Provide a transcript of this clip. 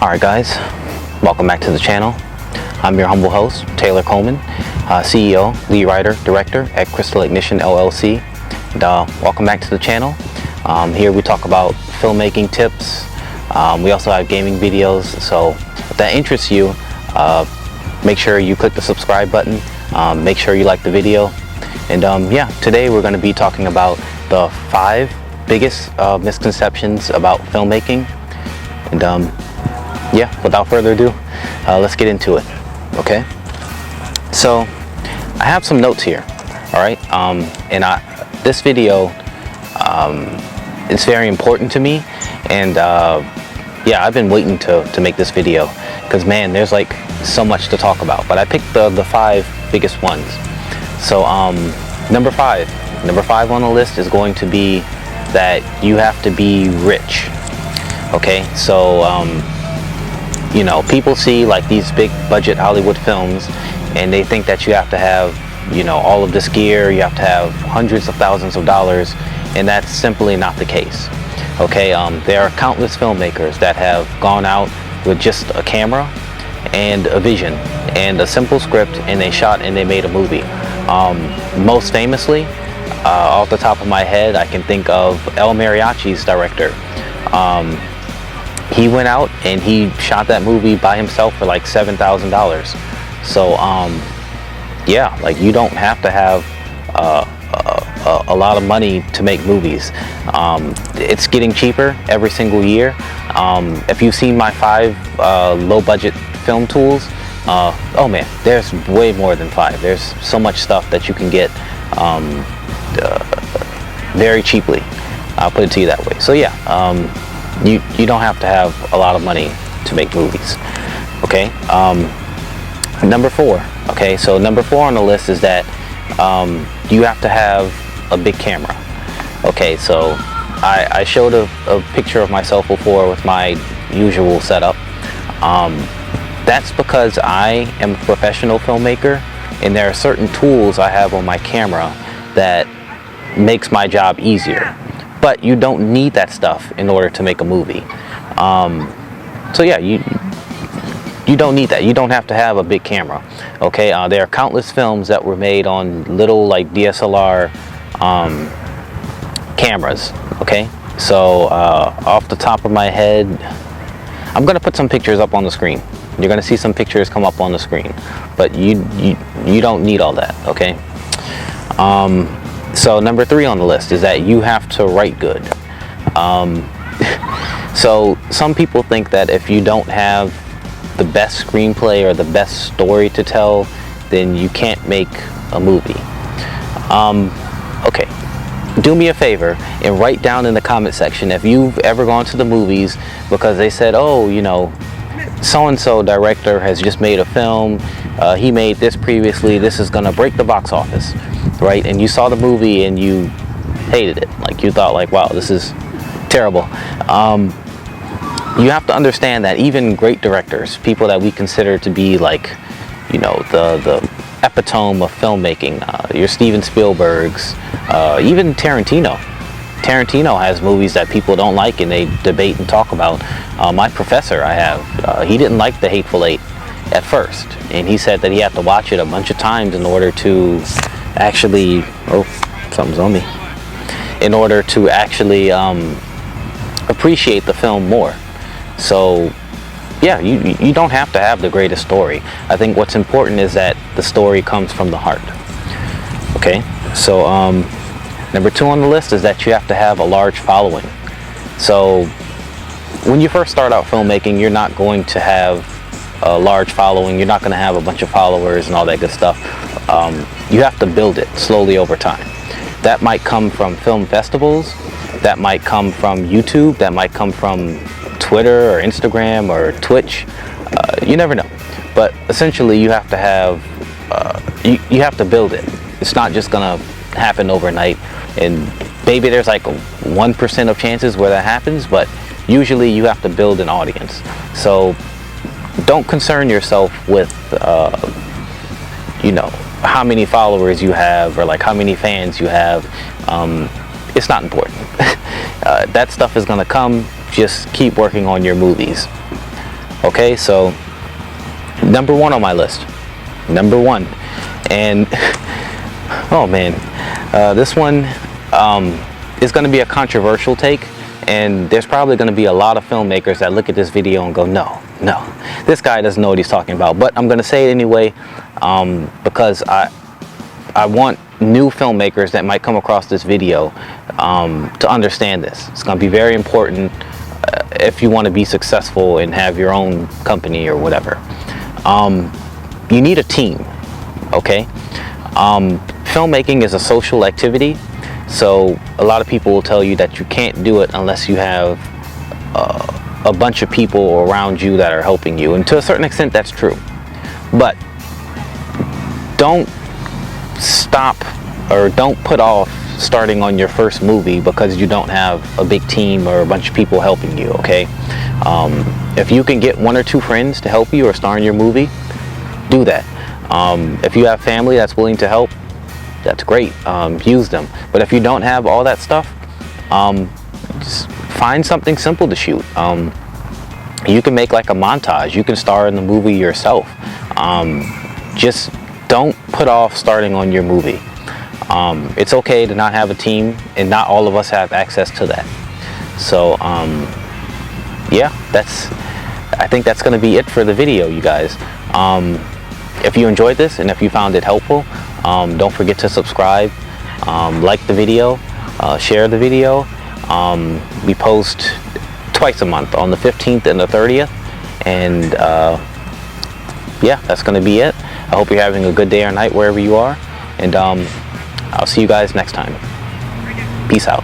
Alright guys, welcome back to the channel. I'm your humble host, Taylor Coleman, CEO, lead writer, director at Crystal Ignition LLC. And, welcome back to the channel. Here we talk about filmmaking tips. We also have gaming videos, so if that interests you, make sure you click the subscribe button. Make sure you like the video. And yeah, today we're going to be talking about the 5 biggest misconceptions about filmmaking. And yeah, without further ado, let's get into it. Okay, so I have some notes here. All right, and this video it's very important to me, and yeah, I've been waiting to make this video because man, there's like so much to talk about. But I picked the 5 biggest ones. So number 5 on the list is going to be that you have to be rich. Okay, so you know, people see like these big budget Hollywood films and they think that you have to have, you know, all of this gear, you have to have hundreds of thousands of dollars, and that's simply not the case. Okay, there are countless filmmakers that have gone out with just a camera and a vision and a simple script, and they shot and they made a movie. Most famously, off the top of my head, I can think of El Mariachi's director. He went out and he shot that movie by himself for like $7,000. So yeah, like you don't have to have a lot of money to make movies. It's getting cheaper every single year. If you've seen my 5 low budget film tools, oh man, there's way more than 5. There's so much stuff that you can get very cheaply. I'll put it to you that way. So yeah, you don't have to have a lot of money to make movies. Okay, number 4. Okay, so number 4 on the list is that you have to have a big camera. Okay, so I showed a picture of myself before with my usual setup. That's because I am a professional filmmaker, and there are certain tools I have on my camera that makes my job easier. But you don't need that stuff in order to make a movie. So yeah, you don't need that. You don't have to have a big camera. Okay, there are countless films that were made on little like DSLR cameras. Okay, so off the top of my head, I'm gonna put some pictures up on the screen. You're gonna see some pictures come up on the screen, but you don't need all that. Okay. So number 3 on the list is that you have to write good. So some people think that if you don't have the best screenplay or the best story to tell, then you can't make a movie. Okay, do me a favor and write down in the comment section if you've ever gone to the movies because they said, oh, you know, so-and-so director has just made a film, he made this previously, this is gonna break the box office, right? And you saw the movie and you hated it. Like you thought like, wow, this is terrible. You have to understand that even great directors, people that we consider to be like, you know, the epitome of filmmaking, your Steven Spielbergs, even Tarantino. Tarantino has movies that people don't like and they debate and talk about. My professor I have, he didn't like The Hateful Eight at first, and he said that he had to watch it a bunch of times in order to actually, oh, something's on me, in order to actually appreciate the film more. So yeah, you don't have to have the greatest story. I think what's important is that the story comes from the heart. Okay, so number 2 on the list is that you have to have a large following. So when you first start out filmmaking, you're not going to have a large following. You're not going to have a bunch of followers and all that good stuff. You have to build it slowly over time. That might come from film festivals, that might come from YouTube, that might come from Twitter or Instagram or Twitch. You never know. But essentially you have to have, you have to build it. It's not just gonna happen overnight, and maybe there's like 1% of chances where that happens, but usually you have to build an audience. So don't concern yourself with you know, how many followers you have or like how many fans you have. It's not important. That stuff is gonna come. Just keep working on your movies. Okay, so number one on my list, number one, and oh man, this one is going to be a controversial take, and there's probably going to be a lot of filmmakers that look at this video and go, no, this guy doesn't know what he's talking about. But I'm going to say it anyway, because I want new filmmakers that might come across this video to understand this. It's going to be very important if you want to be successful and have your own company or whatever. You need a team, okay? Filmmaking is a social activity, so a lot of people will tell you that you can't do it unless you have a bunch of people around you that are helping you, and to a certain extent that's true. But don't stop or don't put off starting on your first movie because you don't have a big team or a bunch of people helping you, okay? If you can get 1 or 2 friends to help you or star in your movie, do that. If you have family that's willing to help, that's great. Use them. But if you don't have all that stuff, just find something simple to shoot. You can make like a montage. You can star in the movie yourself. Just don't put off starting on your movie. It's okay to not have a team, and not all of us have access to that. So yeah, I think that's going to be it for the video, you guys. If you enjoyed this and if you found it helpful, don't forget to subscribe, like the video, share the video. We post twice a month, on the 15th and the 30th, and yeah, that's going to be it. I hope you're having a good day or night wherever you are, and I'll see you guys next time. Peace out.